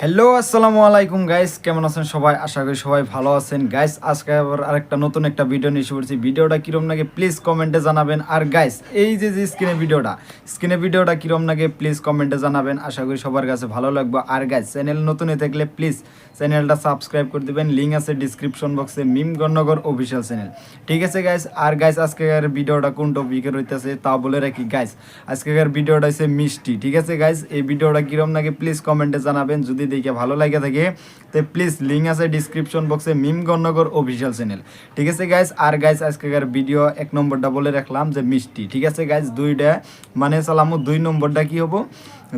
Hello আসসালামু আলাইকুম guys, কেমন আছেন সবাই? আশা করি সবাই ভালো আছেন গাইস। আজকে আবার আরেকটা নতুন একটা ভিডিও নিয়ে এসে পড়ছি। ভিডিওটা কিরম লাগে প্লিজ কমেন্টে জানাবেন। আর গাইস এই যে স্ক্রিনে ভিডিওটা কিরম লাগে প্লিজ কমেন্টে জানাবেন। আশা করি সবার কাছে ভালো লাগবে। আর গাইস চ্যানেল নতুন হয়ে থাকলে প্লিজ চ্যানেলটা সাবস্ক্রাইব করে দিবেন। লিঙ্ক আছে ডিসক্রিপশন বক্সে, মিম গণনগর অফিসিয়াল চ্যানেল। ঠিক আছে গাইস। আর গাইস আজকের ভিডিওটা কোন টপিকের হইতেছে তা বলে রাখি গাইস। আজকের ভিডিওটা হচ্ছে মিষ্টি। ঠিক আছে গাইস, এই ভিডিওটা কিরম লাগে প্লিজ কমেন্টে জানাবেন। যদি দেখে ভালো লাগে থাকে তো প্লিজ লিঙ্ক আছে ডিসক্রিপশন বক্সে, মিম গণনগর অফিসিয়াল চ্যানেল। ঠিক আছে গাইস। আর গাইস আজকের ভিডিও এক নম্বরটা বলে রাখলাম যে মিষ্টি। ঠিক আছে গাইস, দুইটা মানে চালামো। দুই নম্বরটা কি হবো?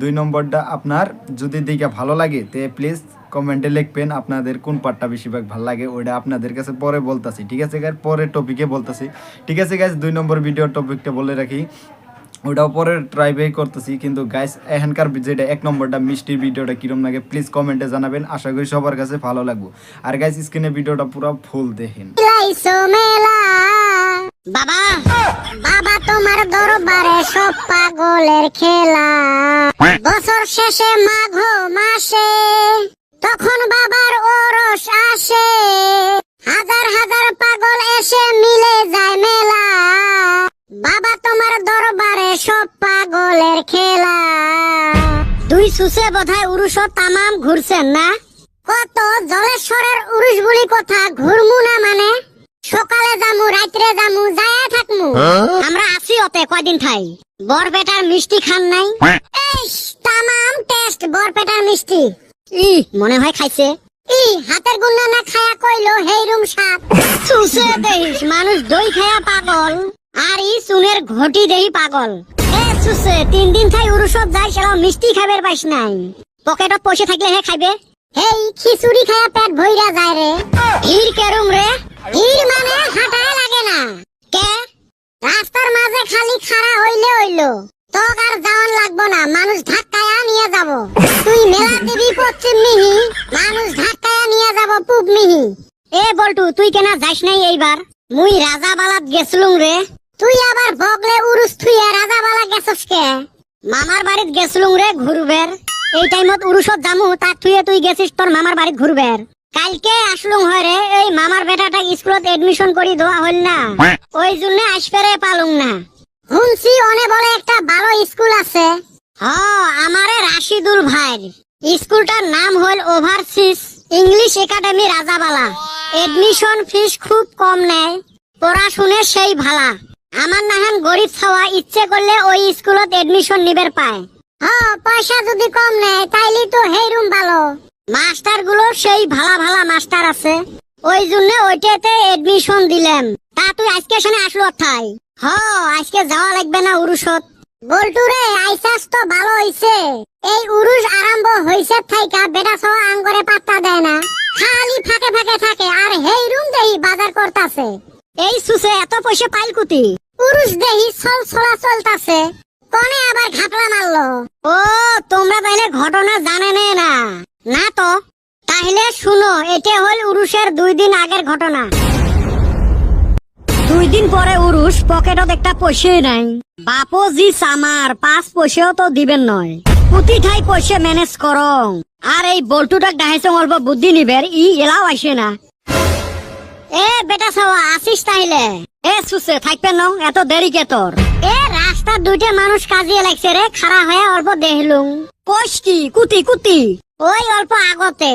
দুই নম্বরটা আপনার যদি দেখে ভালো লাগে তে প্লিজ কমেন্টে লিখবেন আপনাদের কোন পার্টটা বেশিরভাগ ভালো লাগে, ওইটা আপনাদের কাছে পরে বলতাছি। ঠিক আছে গাইস, পরে টপিকে বলতাছি। ঠিক আছে গাইস, দুই নম্বর ভিডিওর টপিকটা বলে রাখি, ওটাও পরে ট্রাই করতেছি। কিন্তু গাইস এখানকার যেটা এক নম্বরটা মিষ্টির ভিডিওটা কিরম লাগে প্লিজ কমেন্টে জানাবেন। আশা করি সবার কাছে ভালো লাগবে। আর গাইস স্ক্রিনে ভিডিওটা পুরো ফুল দেখেন। বাবা বাবা তোমার দরবারে সব পাগলের খেলা। বছর শেষে মাঘ মাসে তখন বাবার ওরস আসে। হাজার হাজার পাগল এসে মিলে যায় মেলা। বাবা তোমার দরবারে সব পাগলের খেলা। দুই সুসে বোধহয় উরুষ তামাম ঘুরছেন না? কত জলেশ্বরের উরুষ বলি কথা ঘুরমু না মানে? সকালে যামু রাত্রে যামু যায় থাকমু। আমরা আসি ওতে কয়দিন থাই। বরপেটার মিষ্টি খান নাই? তামাম টেস্ট বরপেটার মিষ্টি। মনে হয় খাইছে। হাতের গুন্না না খায়া কইলো হেই রুম সাপ। সুসে দেহিস মানুষ দই খায়া পাগল, আর ই সুনের ঘটি দেহি পাগল। সুসে 3 দিন থাই উরুসব যাই সেরাও মিষ্টি খাবার পাইস নাই। পকেটত পয়সা থাকলে হে খাইবে। হেই খিচুড়ি খায়া পেট ভইরা যায় রে। ভিড় কেরুম রে? ভিড় মানে হাঁটায় লাগে না। কে রাস্তার মাঝে খালি খাড়া হইলে হইলো, তোক আর যাওয়ান লাগবো না, মানুষ ধাক্কায়া নিয়ে যাব। তুই মেলা দেবী পশ্চিম মিহি, মানুষ ধাক্কায়া নিয়ে যাব পূব মিহি। এ বল্টু তুই কেনা যাইস নাই এইবার? মুই রাজাবালাত গেছলুম রে। তুই আবার বগলে উরুস থুইয়া রাজাবালা গেছস কে? মামার বাড়িত গেছলুম রে ঘুরবের। এই টাইমত উরুসত জামু তাক থুইয়া তুই গেছিস তোর মামার বাড়িত ঘুরবের। কালকে আসলুম হয় রে, এই মামার বেটাটা স্কুলত এডমিশন করি দেওয়া হল না, ওই জন্য আসপেরে পালুম না। শুনছি অনে বলে একটা ভালো স্কুল আছে। আমারে রাশিদুল ভাইর স্কুলটার নাম হল overseas English academy Rajabala. Admission fees খুব কম নেয়, পড়াশুনে সেই ভালা। আমার নাহান গরিব ছাওয়া ইচ্ছে করলে ওই স্কুলত এডমিশন নিবের পায়। পয়সা যদি কম নেয় তাইলে তো হেই রুম ভালো। মাস্টার গুলো সেই ভালা ভালা মাস্টার আছে, ওই জন্য ওইটাতে এডমিশন দিলাম। তা তুই আজকে সামনে আসলো ঠাই? আজকে যাওয়া লাগবে না উরুসত? বল্টু রে আইসাস তো ভালো হইছে। এই উরুস আরম্ভ হইছে থাইকা বেটা ছাওয়া আঙ্গরে পাত্তা দেয় না, খালি ফাঁকে ফাঁকে থাকে। আর হেই রুম দেহি বাজার করতাছে। এই সুসে এত পয়সা পাইল কুতি? উরুস দেহি চল চলা চলতাছে, কোনে আবার ঘাপলা মারলো। ও তোমরা তাইলে ঘটনা জানে না? না তো তাহলে শুনো, এটা হল উরুসের 2 দিন আগের ঘটনা। 2 দিন পরে উরুস, পকেটত একটা পয়সাই নাই। বাপো জি সামার 5 পয়সাও তো দিবেন নয়। প্রতি ঠাই পয়সা ম্যানেজ করং। আর এই বল্টুটাক ডাহাইছে অল্প বুদ্ধি নিবের, এলাও আসে না। এ বেটা ছাওয়া আসিস তাইলে? এ সুসে থাকবে নং, এত দেরি কে তোর? রাস্তার 2টা মানুষ কাজিয়ে লাগছে রে, খাড়া হয়ে অল্প দেখলুম। কোষ কি কুতি কুতি? ওই অল্প আগতে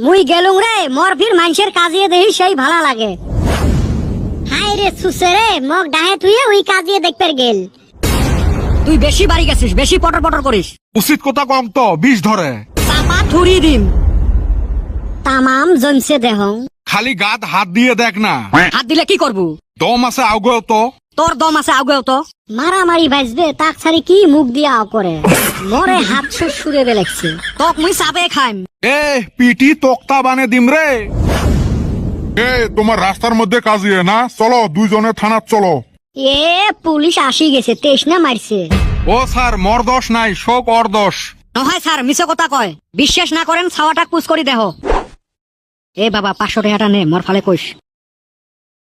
মুই গেলুম রে, মর ফির মানুষের কাজিয়ে দেখি সেই ভালো লাগে। হাই রে সুসে রে, মগ ডাহে তুই ওই কাজিয়ে দেখতে গেল। তুই বেশি বাড়ি গেছিস, বেশি পটর পটর করিস। উচিত কথা কম তো বিষ ধরে। চাপা থুরি দিম। তামাম জমছে দেহং। খালি গাত হাত দিয়ে দেখ না। হাত দিলে কি করবো? দম আছে আউগেও তো। তোর দম আছে আগুয়েও তো। মারামারি বাজবে তাক ছাড়ি কি মুখ দিয়া করে? মরে হাত সুরে বেলেগছে। তোক মুই চাপে খাইম। এ পিটি তোক্তা বানে দিম রে। এ তোমার রাস্তার মধ্যে কাজিয়ে না, চলো দুইজনে থানাত চলো। পুলিশ আসি গেছে, তেষ্ণা মারছে। ও স্যার মোর দোষ নাই, সব ওর দোষ। নহয় স্যার মিছে কথা কয়, বিশ্বাস না করেন ছাওয়াটা পুজ করি দেহ। এ বাবা 500 টাকাটা নে, মোর ফালে কইস।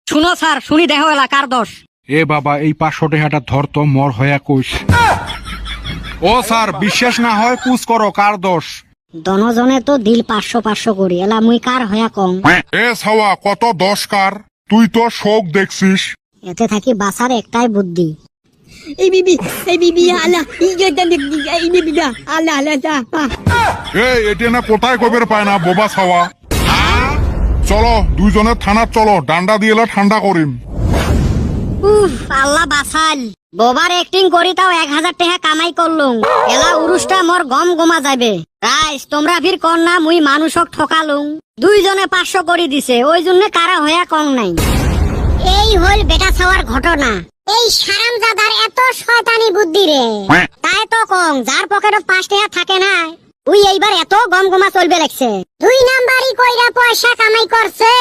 শুনো স্যার, শুনি দেহ এলাকার দোষ। এ বাবা এই 500 টাকাটা ধর তো, মোর হয়া কইস। ও স্যার বিশ্বাস না হয় পুজ করো কার দোষ। দনজনে তো দিল 500 করি এলা মুই কার হয়া কম এ ছাওয়া কত 10 কার, তুই তো শোক দেখছিস। এতে থাকি বাসার একটাই বুদ্ধি। এই বিবি আলা ইজটা দেখি এই বিবি আলা আলা যা এটা না কোথায় কবের পায় না বোবা ছাওয়া। চলো দুইজনে থানার চলো, ডান্ডা দিয়ে ঠান্ডা করিম। উফ আল্লাহ বাসাল, বোবার অ্যাক্টিং করি তাও 1000 টাকা কামাই করলুম, এলা উরুসটা মোর গম গমা যাবে। রাইস তোমরা ফির কর না মুই মানুষক ঠকালুম, দুইজনে 500 করে দিছে, ওই জন্য কারা হয়া কম নাই। এই হল বেটা ছাওয়ার ঘটনা। এই হারামজাদার এত শয়তানি বুদ্ধি রে। তাই তো কম, যার পকেটত 5 টাকা থাকে না ওই এইবার এত গম গমা চলবে লাগছে। 2 নাম্বারই কইরা পয়সা কামাই করছে,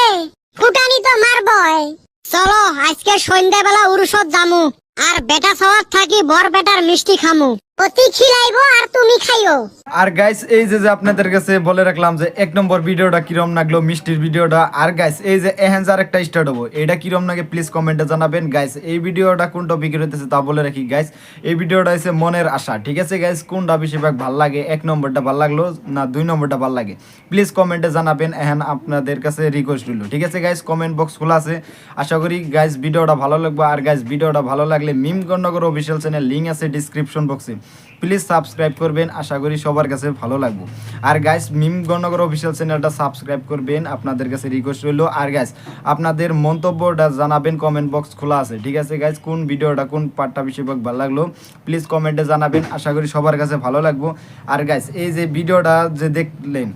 ফুটানি তো মারবই। চলো আজকে সন্ধ্যাবেলা উরুসত জামু, আর বেটা ছাওয়ার থাকি বর বেটার মিষ্টি খামু। অতি খিলাইবো আর তুমি খাইও। আর গাইস এই যে আপনাদের কাছে বলে রাখলাম যে 1 নম্বর ভিডিওটা কিরম লাগলো মিষ্টির ভিডিওটা। আর গাইস এই যে এহেঞ্জার একটা স্টার্ট হবো, এটা কিরম লাগে প্লিজ কমেন্টে জানাবেন। গাইস এই ভিডিওটা কোন টপিকের হইতেছে তা বলে রাখি গাইস, এই ভিডিওটা হচ্ছে মনের আশা, ঠিক আছে গাইস। কোনটা বেশিরভাগ ভাল লাগে, 1 নম্বরটা ভাল লাগলো না 2 নম্বরটা ভাল লাগে প্লিজ কমেন্টে জানাবেন। এখন আপনাদের কাছে রিকোয়েস্ট রইল, ঠিক আছে গাইস। কমেন্ট বক্স খোলা আছে, আশা করি গাইস ভিডিওটা ভালো লাগবে। আর গাইস ভিডিওটা ভালো লাগলে মিম গণনগর অফিসিয়াল চ্যানেল লিঙ্ক আছে ডিসক্রিপশন বক্সে, প্লিজ সাবস্ক্রাইব করবেন, আশা করি সবার কাছে ভালো লাগবে। আর গাইস মিম গণনগর অফিসিয়াল চ্যানেলটা সাবস্ক্রাইব করবেন, আপনাদের কাছে রিকোয়েস্ট রইল। আর গাইস আপনাদের মন্তব্যটা জানাবেন, কমেন্ট বক্স খোলা আছে, ঠিক আছে গাইস। কোন ভিডিওটা কোন পার্টটা বেশিরভাগ ভালো লাগলো প্লিজ কমেন্টে জানাবেন, আশা করি সবার কাছে ভালো লাগবে। আর গাইস এই যে ভিডিওটা যে দেখলেন,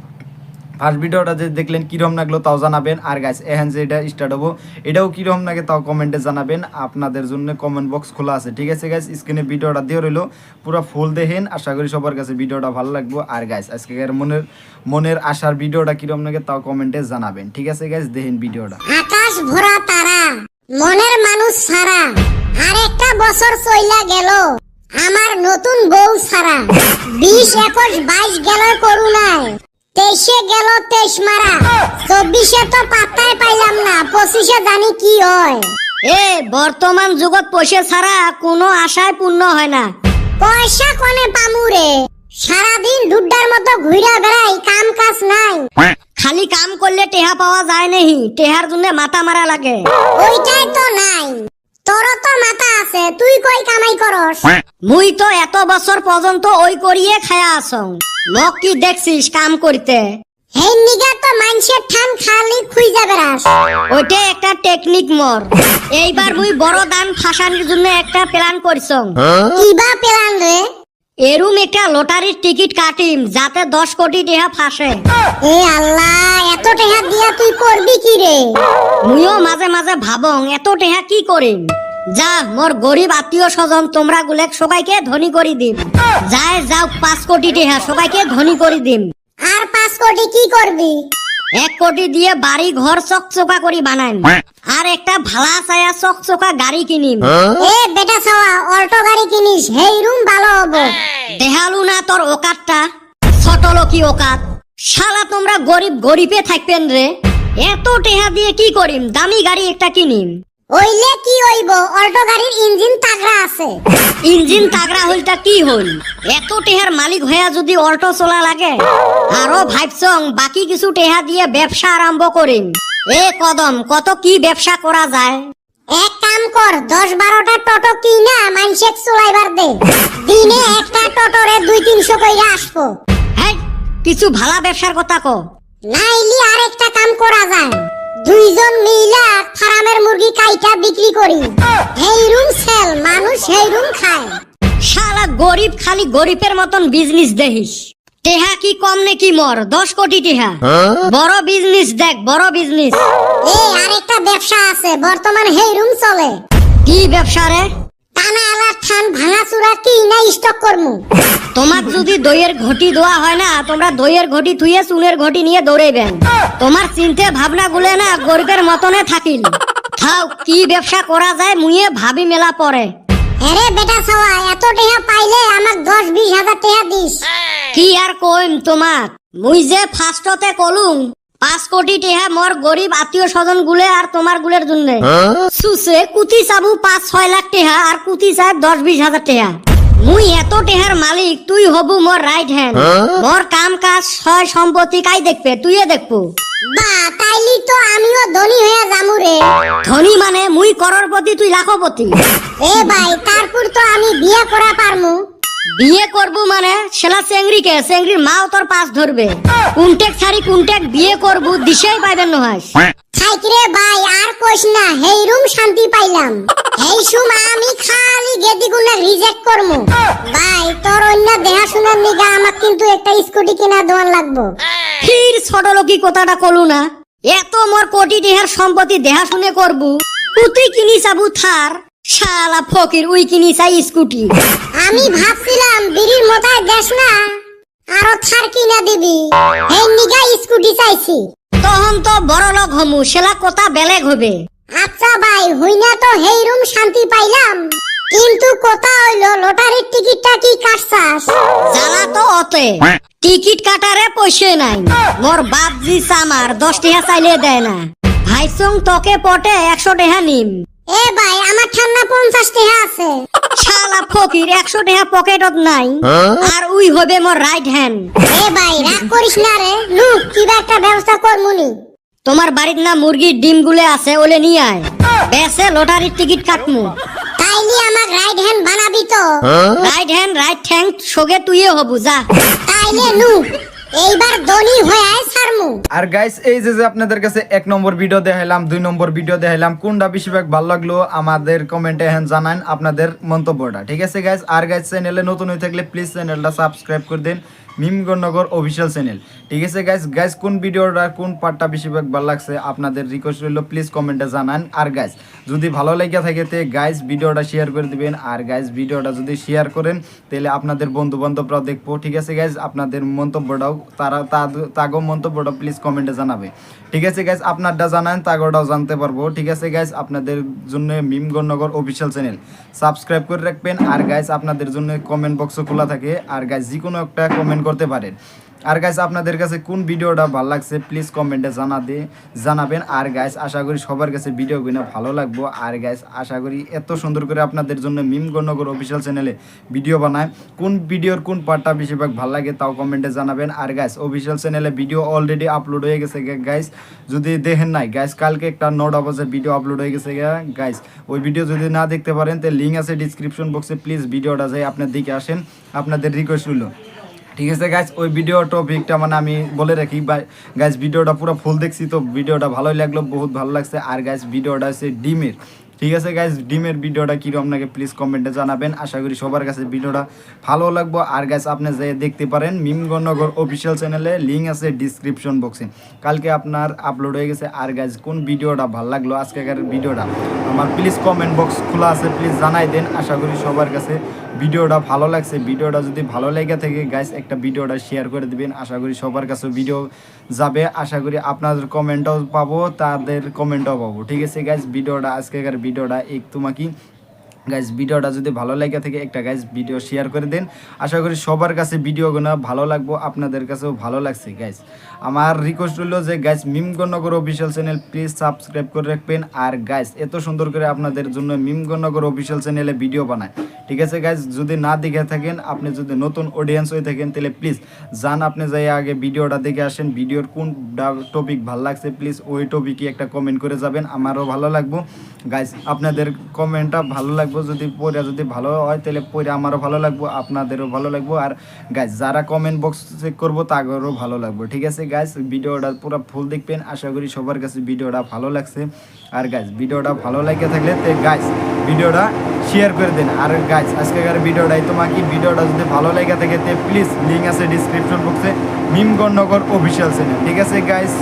ফার্স্ট ভিডিওটা যে দেখলেন কিরম লাগলো তাও জানাবেন। আর গাইস এখন যে এটা স্টার্ট হবো এটাও কিরম লাগে তাও কমেন্টে জানাবেন, আপনাদের জন্য কমেন্ট বক্স খোলা আছে, ঠিক আছে গাইস। স্ক্রিনে ভিডিওটা দিয়ে রইলো, পুরো ফুল দেখেন, আশা করি সবার কাছে ভিডিওটা ভালো লাগবে। আর গাইস আজকের মনের আশার ভিডিওটা কিরম লাগে তাও কমেন্টে জানাবেন, ঠিক আছে গাইস। দেখেন ভিডিওটা। আকাশ ভরা তারা, মনের মানুষ ছাড়া, আর একটা বছর চইলা গেল আমার নতুন বউ ছাড়া। 20, 21, 22 গেল করুণায়, 23 গেল 23 মারা, 24 তো পাত্তাই পাইলাম না, 25 জানি কি হয়। এ বর্তমান যুগত পয়সা ছাড়া কোনো আশায় পূর্ণ হয় না। পয়সা কোনে পামুরে, সারাদিন ডুড্ডার মতো ঘুরা বেড়াই, কাম কাজ নাই। খালি কাম করলে টেহা পাওয়া যায় নাহি, টেহার জন্য মাথা মারা লাগে। ওইটাই তো নাই, তোর তো মাথা আছে, তুই কই কামাই করস? মুই তো এত বছর পর্যন্ত ওই করিয়ে খায়া আসং, মোক কি দেখছিস কাম করতে? হেই নিগা তো মানুষের ঠান খালি খুঁজে বেড়াস। ওইটা একটা টেকনিক মোর। এইবার মুই বড় দান ফাঁসানোর জন্য একটা প্ল্যান করছং। কিবা প্ল্যান রে? এরুম একটা লটারির টিকিট কাটিম যাতে 10 কোটি টাকা ফাঁসে। এ আল্লাহ, এত টাকা দিয়া তুই করবি কি রে? মুইও মাঝে মাঝে ভাবং এত টাকা কি করিম। যা মোর গরিব আত্মীয় স্বজন তোমরা গুলেক সবাইকে ধনী করি দিম। যায় যাও 5 কোটি টাকা সবাইকে ধনী করি দিম। আর 5 কোটি কি করবি? 1 কোটি দিয়ে বাড়ি ঘর চকচকা করি বানাইম, আর একটা ভালা ছায়া চকচকা গাড়ি কিনিম। এ বেটা ছাওয়া, অল্টো গাড়ি কিনিস, হেই রুম ভালো হবো। দেখালু না তোর ওকাতটা, ছোট লোকি ওকাত। শালা তোমরা গরিব গরিবে থাকবেন রে, এত টাকা দিয়ে কি করিম? দামি গাড়ি একটা কিনিম। ওইলে কি হইব, অল্টো গাড়ির ইঞ্জিন তাগড়া আছে। ইঞ্জিন তাগড়া হইলটা কি হইল? এত টেহার মালিক হইয়া যদি অল্টো চলা লাগে, আরো ভাবছং বাকি কিছু টেহা দিয়ে ব্যবসা আরম্ভ করিম। এ কদম, কত কি ব্যবসা করা যায়? এক কাম কর, 10-12টা টোটো কিনা মানুষের চলাইবার দে, দিনে একটা টোটোরে 200-300 কইরা আসবো। হ্যাঁ, কিছু ভালা ব্যবসার কথা ক। নাইলি আর একটা কাম করা যায়, 2 জন মিলা ফার্মের মুরগি কাইটা বিক্রি করি, হেই রুম সেল, মানুষ হেই রুম খায়। শালা গরিব খালি গরিবের মতন বিজনেস দেখিস। টেহা কি কম নাকি মোর? 10 কোটি টেহা। বড় বিজনেস দেখ, বড় বিজনেস। এ আরেকটা ব্যবসা আছে বর্তমান হেই রুম চলে। কি ব্যবসা রে? টানা আলার ঠান ভাঙাচুরা কি না স্টক করমু। তোমাক যদি দইয়ের ঘটি দেওয়া হয় না, তোমরা দইয়ের ঘটি থুয়ে চুনের ঘটি নিয়ে দৌড়াইবেন। তোমার চিন্তা ভাবনা গুলে না গরিবের মতনে থাকিল। থাও, কি ব্যবসা করা যায় মুইয়ে ভাবি মেলা পরে। আরে বেটা ছাওয়া, এত টাকা পাইলে আমাক 10-20 হাজার টাকা দিস। কি আর কইম তোমাক, মুই যে ফার্স্টতে কলুম 5 কোটি টাকা মোর গরিব আত্মীয় স্বজন গুলে আর তোমার গুলের জন্য। সুসে কুতি চাবু 5-6 লাখ টাকা, আর কুতি চাই 10-20 হাজার টাকা। মুই এত টেহার মালিক, তুই হবু মোর রাইট হ্যান্ড। মোর কাম কাজ সয় সম্পত্তি কাই দেখবে, তুইয়ে দেখবো। বা তাইলি তো আমিও ধনী হয়ে যামু রে। ধনী মানে মুই করোড়পতি, তুই লাখপতি। এ ভাই তারপর তো আমি বিয়ে করা পারমু। বিয়ে করবো মানে সেলা চেংড়িকে, চেংড়ির মাও তোর পাশ ধরবে। কুনটেক ছাড়ি কুনটেক বিয়ে করবো, দিশেই পাইবেন নহাস। ছাইকিরে ভাই আর কইস না, হেই রুম শান্তি পাইলাম। এই সময় আমি খালি গেদি গুনা রিজেক্ট করমু। ভাই তোর অন্য দেখাশোনার নিগা আমাক কিন্তু একটা স্কুটি কিনা দেওয়ার লাগবো। ফির ছোট লোকি কথাটা কলু না। এত মোর কোটি টেহার সম্পত্তি দেখা শুনে করবো, তুই কিনি চাবু থার। শালা ফকির উই কিনি চাই স্কুটি। আমি ভাবছিলাম বিড়ির মোতায় দেশ না, আরো থার কিনা দিবি। এই নিগা স্কুটি চাইছি। তখন তো বড় লোক হমু, সেলা কথা বেলেগ হবে। আচ্ছা ভাই হইনা তো হেই রুম শান্তি পাইলাম, কিন্তু কথা হইলো লটারির টিকিটটা কি কাটছাস? জ্বালা তো অতে, টিকিট কাটারে পয়সা নাই। মোর বাপ জি আমার 10 টাকা চাইলে দেয় না। ভাইসং তোকে পটে 100 টাকা নিম। এ ভাই আমার ঠান্ডা 50 টাকা আছে। শালা ফকির 100 টাকা পকেটত নাই, আর উই হবে মোর রাইট হ্যান্ড। এ ভাই রাগ করিস না রে, লু কিবা একটা ব্যবস্থা করমুনি। তোমার বাড়ির না মুরগির ডিম গুলে আছে, ওলে নিয়ে আয়। বেসে লটারির টিকিট কাটমু। তাইলে আমার রাইট হ্যান্ড বানাবি তো? রাইট হ্যান্ড রাইট থ্যাঙ্ক সগে তুইয়ে হবু, যা। তাইলে নু এইবার ধনী হয়ে আয় ছাড়মু। আর গাইস এই যে আপনাদের কাছে 1 নম্বর ভিডিও দেখাইলাম, 2 নম্বর ভিডিও দেখাইলাম, কোনটা বেশিরভাগ ভালো লাগলো আমাদের কমেন্টে জানান আপনাদের মন্তব্যটা, ঠিক আছে গাইস। আর গাইস চ্যানেলে নতুন হয়ে থাকলে প্লিজ চ্যানেলটা সাবস্ক্রাইব করে দেন, মিমগণনগর অফিসিয়াল চ্যানেল, ঠিক আছে গাইস কোন ভিডিওটা কোন পার্টটা বেশিরভাগ ভালো লাগছে আপনাদের রিকোয়েস্ট রইল, প্লিজ কমেন্টে জানান। আর গাইস যদি ভালো লেগে থাকে তে গাইস ভিডিওটা শেয়ার করে দিবেন। আর গাইস ভিডিওটা যদি শেয়ার করেন তাহলে আপনাদের বন্ধু বান্ধবরাও দেখবো, ঠিক আছে গাইস। আপনাদের মন্তব্যটাও তাগো মন্তব্যটা প্লিজ কমেন্টে জানাবে, ঠিক আছে গাইস। আপনারটা জানান তাগোটাও জানতে পারবো, ঠিক আছে গাইস। আপনাদের জন্য মিমগণনগর অফিসিয়াল চ্যানেল সাবস্ক্রাইব করে রাখবেন। আর গাইস আপনাদের জন্য কমেন্ট বক্সও খোলা থাকে, আর গাইস যে কোনো একটা কমেন্ট করতে পারেন। আর গাইস আপনাদের কাছে কোন ভিডিওটা ভালো লাগছে প্লিজ কমেন্টে জানাবেন। আর গাইস আশা করি সবার কাছে ভিডিওগুলো ভালো লাগবো। আর গাইস আশা করি এত সুন্দর করে আপনাদের জন্য মিমগণনগর অফিসিয়াল চ্যানেলে ভিডিও বানায়, কোন ভিডিওর কোন পার্টটা বেশিরভাগ ভালো লাগে তাও কমেন্টে জানাবেন। আর গাইস অফিসিয়াল চ্যানেলে ভিডিও অলরেডি আপলোড হয়ে গেছে গাইস, যদি দেখেন নাই গাইস কালকে একটা 9টা বাজে ভিডিও আপলোড হয়ে গেছে গাইস। ওই ভিডিও যদি না দেখতে পারেন তো লিঙ্ক আছে ডিসক্রিপশন বক্সে, প্লিজ ভিডিওটা যাই আপনার দিকে আসেন, আপনাদের রিকোয়েস্ট হলো, ঠিক আছে গাইস। ওই ভিডিও টপিকটা মানে আমি বলে রাখি গাইস, ভিডিওটা পুরো ফুল দেখছি তো ভিডিওটা ভালোই লাগলো, বহুত ভালো লাগছে। আর গাইস ভিডিওটা হচ্ছে ডিমের, ঠিক আছে গাইস। ডিমের ভিডিওটা কিরকম লাগে প্লিজ কমেন্টে জানাবেন, আশা করি সবার কাছে ভিডিওটা ভালো লাগবো। আর গাইস আপনি যে দেখতে পারেন মিমগণনগর অফিসিয়াল চ্যানেলে লিঙ্ক আছে ডিসক্রিপশন বক্সে, কালকে আপনার আপলোড হয়ে গেছে। আর গাইস কোন ভিডিওটা ভালো লাগলো আজকের ভিডিওটা আমার প্লিজ কমেন্ট বক্স খোলা আছে, প্লিজ জানাই দেন। আশা করি সবার কাছে ভিডিওটা ভালো লাগছে। ভিডিওটা যদি ভালো লেগে থাকে গাইস একটা ভিডিওটা শেয়ার করে দিবেন, আশা করি সবার কাছে ভিডিও যাবে। আশা করি আপনাদের কমেন্টও পাবো, তাদের কমেন্টও পাবো, ঠিক আছে গাইস। ভিডিওটা আজকের ভিডিওটা তোমাকে গাইস ভিডিওটা যদি ভালো লাগে থাকে একটা গাইস ভিডিও শেয়ার করে দেন, আশা করি সবার কাছে ভিডিওগুলো ভালো লাগবো, আপনাদের কাছেও ভালো লাগছে গাইস। আমার রিকোয়েস্ট হলো যে গাইস মিমগণনগর অফিসিয়াল চ্যানেল প্লিজ সাবস্ক্রাইব করে রাখবেন। আর গাইস এত সুন্দর করে আপনাদের জন্য মিমগণনগর অফিসিয়াল চ্যানেলে ভিডিও বানায়, ঠিক আছে গাইস। যদি না দেখে থাকেন, আপনি যদি নতুন অডিয়েন্স হয়ে থাকেন তাহলে প্লিজ যান আপনি যাই আগে ভিডিওটা দেখে আসেন, ভিডিওর কোন টপিক ভালো লাগছে প্লিজ ওই টপিকে একটা কমেন্ট করে যাবেন, আমারও ভালো লাগবো গাইস। আপনাদের কমেন্টটা ভালো লাগবে, যদি পড়ে যদি ভালো হয় তাহলে পড়ে আমারও ভালো লাগবো, আপনাদেরও ভালো লাগবো। আর গাইস যারা কমেন্ট বক্স চেক করবো তাদেরও ভালো লাগবে, ঠিক আছে গাইস। ভিডিওটা পুরো ফুল দেখবেন, আশা করি সবার কাছে ভিডিওটা ভালো লাগছে। আর গাইস ভিডিওটা ভালো লাগে থাকলে তো গাইস ভিডিওটা শেয়ার করে দেন। আর গাইস আজকের ভিডিওটাই তোমাকে ভিডিওটা যদি ভালো লাগে থাকে তো প্লিজ লিঙ্ক আছে ডিসক্রিপশন বক্সে মিমগণনগর অফিসিয়াল চ্যানেল, ঠিক আছে গাইস।